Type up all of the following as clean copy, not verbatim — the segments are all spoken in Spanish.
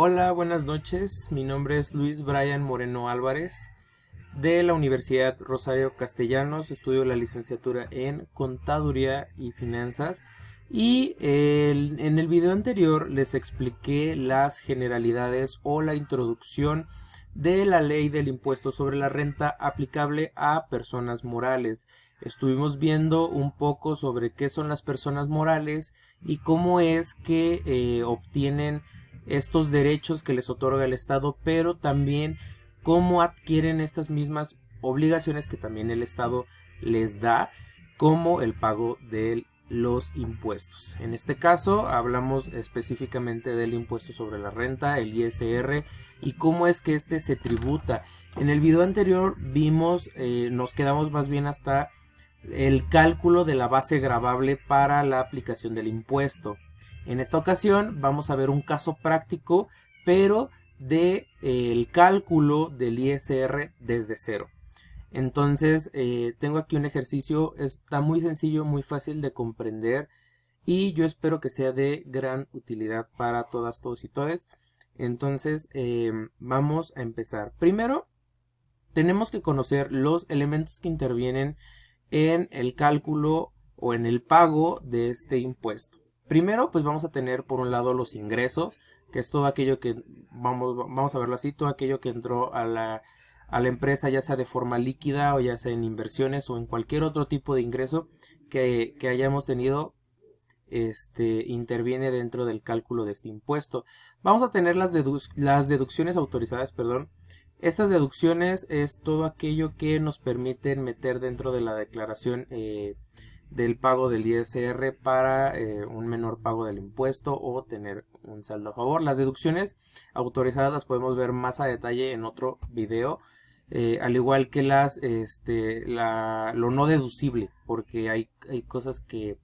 Hola, buenas noches. Mi nombre es Luis Brian Moreno Álvarez de la Universidad Rosario Castellanos. Estudio la licenciatura en Contaduría y Finanzas. Y en el video anterior les expliqué las generalidades o la introducción de la ley del impuesto sobre la renta aplicable a personas morales. Estuvimos viendo un poco sobre qué son las personas morales y cómo es que obtienen estos derechos que les otorga el Estado, pero también cómo adquieren estas mismas obligaciones que también el Estado les da, como el pago de los impuestos. En este caso hablamos específicamente del impuesto sobre la renta, el ISR, y cómo es que este se tributa. En el video anterior vimos, nos quedamos más bien hasta el cálculo de la base gravable para la aplicación del impuesto. En esta ocasión vamos a ver un caso práctico, pero de el cálculo del ISR desde cero. Entonces tengo aquí un ejercicio, está muy sencillo, muy fácil de comprender y yo espero que sea de gran utilidad para todas, todos y todes. Entonces vamos a empezar. Primero tenemos que conocer los elementos que intervienen en el cálculo o en el pago de este impuesto. Primero, pues vamos a tener por un lado los ingresos, que es todo aquello que, vamos a verlo así, todo aquello que entró a la empresa, ya sea de forma líquida o ya sea en inversiones o en cualquier otro tipo de ingreso que hayamos tenido, interviene dentro del cálculo de este impuesto. Vamos a tener las deducciones autorizadas, perdón. Estas deducciones es todo aquello que nos permiten meter dentro de la declaración del pago del ISR para un menor pago del impuesto o tener un saldo a favor. Las deducciones autorizadas las podemos ver más a detalle en otro video, al igual que lo no deducible, porque hay cosas que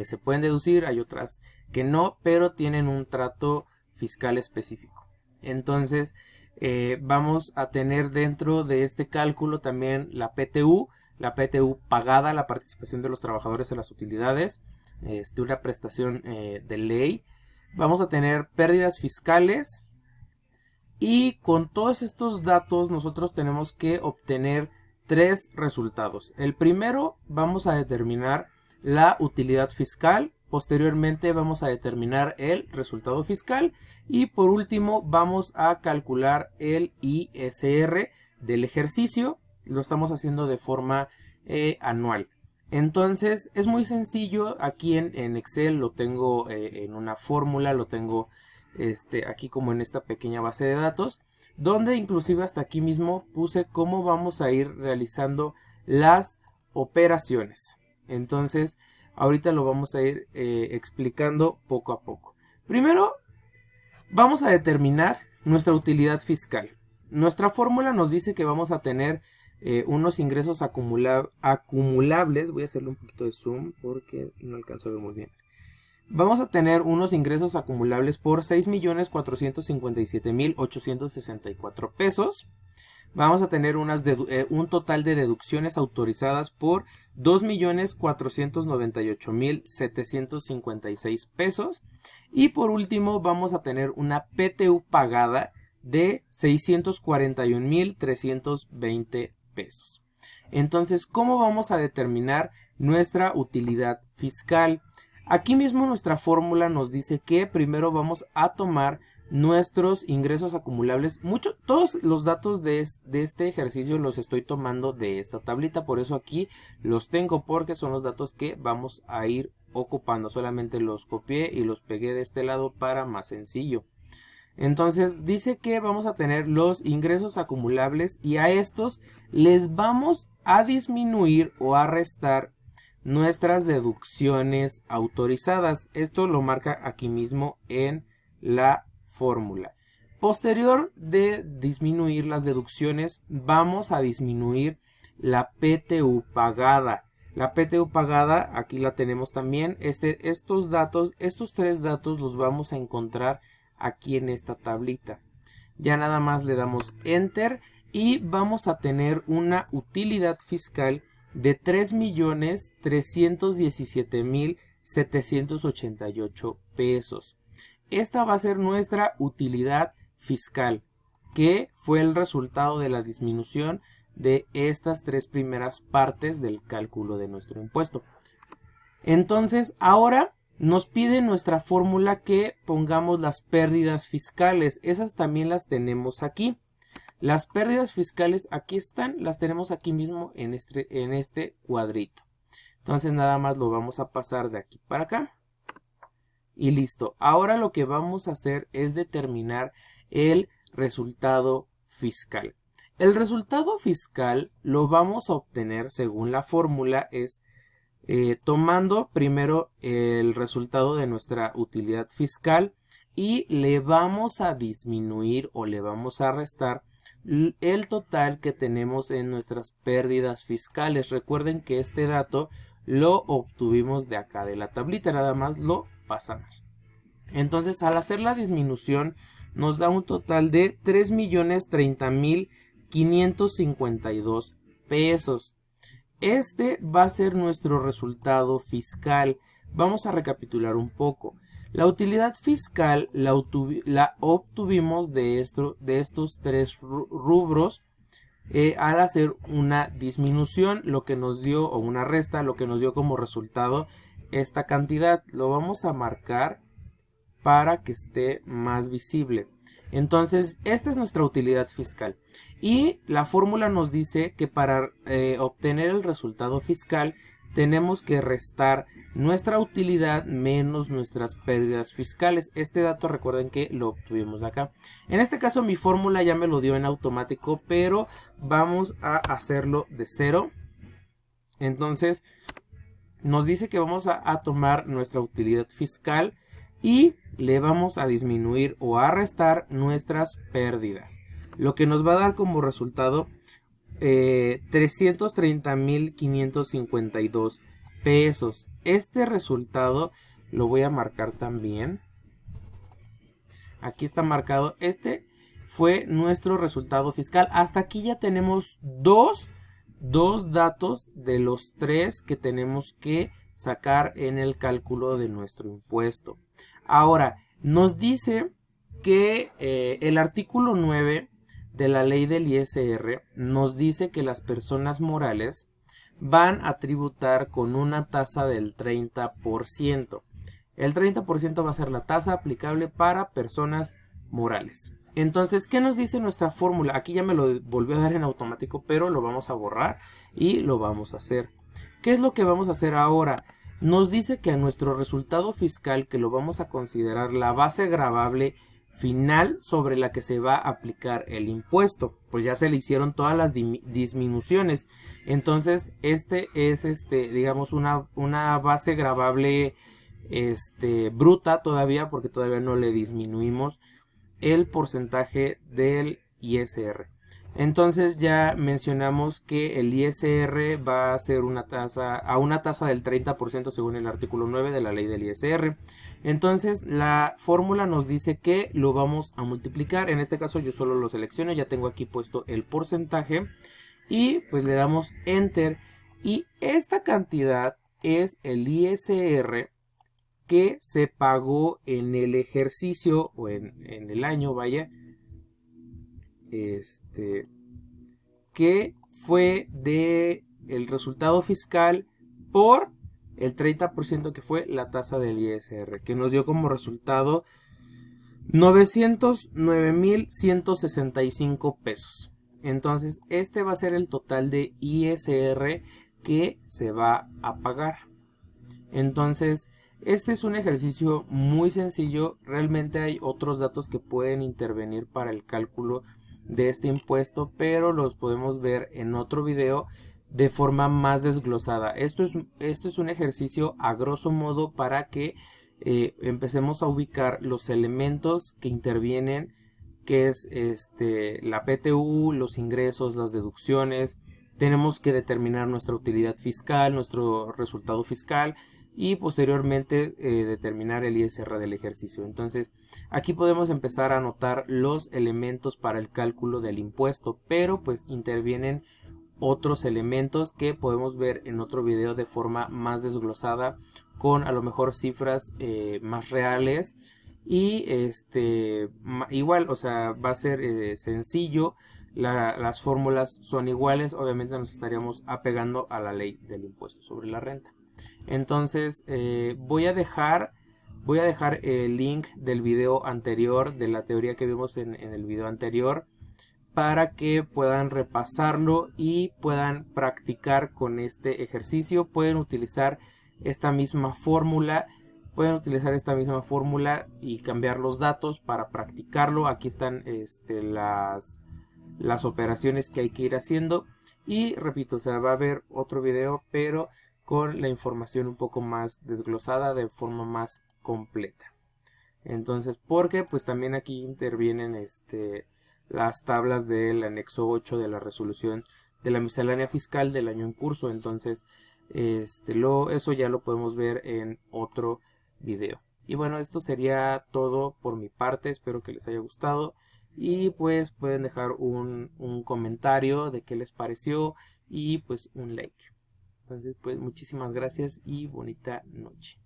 se pueden deducir, hay otras que no, pero tienen un trato fiscal específico. Entonces vamos a tener dentro de este cálculo también la PTU pagada, la participación de los trabajadores en las utilidades, una prestación de ley. Vamos a tener pérdidas fiscales y con todos estos datos nosotros tenemos que obtener tres resultados. El primero, vamos a determinar la utilidad fiscal. Posteriormente vamos a determinar el resultado fiscal y por último vamos a calcular el ISR del ejercicio. Lo estamos haciendo de forma anual. Entonces es muy sencillo. Aquí en Excel lo tengo en una fórmula, lo tengo aquí como en esta pequeña base de datos, donde inclusive hasta aquí mismo puse cómo vamos a ir realizando las operaciones. Entonces ahorita lo vamos a ir explicando poco a poco. Primero vamos a determinar nuestra utilidad fiscal. Nuestra fórmula nos dice que vamos a tener unos ingresos acumulables. Voy a hacerle un poquito de zoom porque no alcanzo a ver muy bien. Vamos a tener unos ingresos acumulables por 6.457.864 pesos. Vamos a tener un total de deducciones autorizadas por 2.498.756 pesos. Y por último vamos a tener una PTU pagada de 641.320 pesos. Entonces, ¿cómo vamos a determinar nuestra utilidad fiscal? Aquí mismo nuestra fórmula nos dice que primero vamos a tomar nuestros ingresos acumulables. Todos los datos de este ejercicio los estoy tomando de esta tablita, por eso aquí los tengo, porque son los datos que vamos a ir ocupando. Solamente los copié y los pegué de este lado para más sencillo. Entonces dice que vamos a tener los ingresos acumulables y a estos les vamos a disminuir o a restar nuestras deducciones autorizadas. Esto lo marca aquí mismo en la fórmula. Posterior de disminuir las deducciones, vamos a disminuir la PTU pagada. La PTU pagada, aquí la tenemos también. Estos tres datos los vamos a encontrar aquí en esta tablita. Ya nada más le damos enter y vamos a tener una utilidad fiscal de 3.317.788 pesos. esta va a ser nuestra utilidad fiscal, que fue el resultado de la disminución de estas tres primeras partes del cálculo de nuestro impuesto. Entonces, ahora nos pide nuestra fórmula que pongamos las pérdidas fiscales. Esas también las tenemos aquí. Las pérdidas fiscales aquí están, las tenemos aquí mismo en este cuadrito. Entonces nada más lo vamos a pasar de aquí para acá. Y listo. Ahora lo que vamos a hacer es determinar el resultado fiscal. El resultado fiscal lo vamos a obtener según la fórmula es tomando primero el resultado de nuestra utilidad fiscal y le vamos a disminuir o le vamos a restar el total que tenemos en nuestras pérdidas fiscales. Recuerden que este dato lo obtuvimos de acá de la tablita, nada más lo pasamos. Entonces, al hacer la disminución nos da un total de 3.030.552 pesos. Este va a ser nuestro resultado fiscal. Vamos a recapitular un poco. La utilidad fiscal la obtuvimos de estos tres rubros al hacer una disminución, lo que nos dio, o una resta, lo que nos dio como resultado esta cantidad. Lo vamos a marcar para que esté más visible. Entonces, esta es nuestra utilidad fiscal. Y la fórmula nos dice que para obtener el resultado fiscal tenemos que restar nuestra utilidad menos nuestras pérdidas fiscales. Este dato recuerden que lo obtuvimos acá. En este caso mi fórmula ya me lo dio en automático, pero vamos a hacerlo de cero. Entonces nos dice que vamos a tomar nuestra utilidad fiscal y le vamos a disminuir o a restar nuestras pérdidas. Lo que nos va a dar como resultado 330.552 pesos. Este resultado lo voy a marcar también. Aquí está marcado. Este fue nuestro resultado fiscal. Hasta aquí ya tenemos dos datos de los tres que tenemos que sacar en el cálculo de nuestro impuesto. Ahora, nos dice que el artículo 9 de la ley del ISR nos dice que las personas morales van a tributar con una tasa del 30%. El 30% va a ser la tasa aplicable para personas morales. Entonces, ¿qué nos dice nuestra fórmula? Aquí ya me lo volvió a dar en automático, pero lo vamos a borrar y lo vamos a hacer. ¿Qué es lo que vamos a hacer ahora? Nos dice que a nuestro resultado fiscal, que lo vamos a considerar la base gravable final sobre la que se va a aplicar el impuesto, pues ya se le hicieron todas las disminuciones. Entonces este es digamos una base gravable bruta todavía, porque todavía no le disminuimos el porcentaje del ISR. Entonces ya mencionamos que el ISR va a ser una tasa del 30% según el artículo 9 de la ley del ISR. Entonces la fórmula nos dice que lo vamos a multiplicar. En este caso yo solo lo selecciono, ya tengo aquí puesto el porcentaje y pues le damos enter y esta cantidad es el ISR que se pagó en el ejercicio o en el año, vaya, que fue de el resultado fiscal por el 30% que fue la tasa del ISR, que nos dio como resultado 909.165 pesos. Entonces este va a ser el total de ISR que se va a pagar. Entonces este es un ejercicio muy sencillo. Realmente hay otros datos que pueden intervenir para el cálculo de este impuesto, pero los podemos ver en otro video de forma más desglosada. Esto es un ejercicio a grosso modo para que empecemos a ubicar los elementos que intervienen, que es la PTU, los ingresos, las deducciones. Tenemos que determinar nuestra utilidad fiscal, nuestro resultado fiscal y posteriormente determinar el ISR del ejercicio. Entonces aquí podemos empezar a anotar los elementos para el cálculo del impuesto, pero pues intervienen otros elementos que podemos ver en otro video de forma más desglosada, con a lo mejor cifras más reales y igual, o sea, va a ser sencillo. Las fórmulas son iguales, obviamente nos estaríamos apegando a la ley del impuesto sobre la renta. Entonces voy a dejar el link del video anterior, de la teoría que vimos en el video anterior, para que puedan repasarlo y puedan practicar con este ejercicio. Pueden utilizar esta misma fórmula y cambiar los datos para practicarlo. Aquí están las operaciones que hay que ir haciendo, y repito, o sea, va a haber otro video pero con la información un poco más desglosada, de forma más completa. Entonces, porque pues también aquí intervienen las tablas del anexo 8 de la resolución de la miscelánea fiscal del año en curso. Entonces eso ya lo podemos ver en otro video. Y bueno, esto sería todo por mi parte. Espero que les haya gustado, y pues pueden dejar un comentario de qué les pareció y pues un like. Entonces pues muchísimas gracias y bonita noche.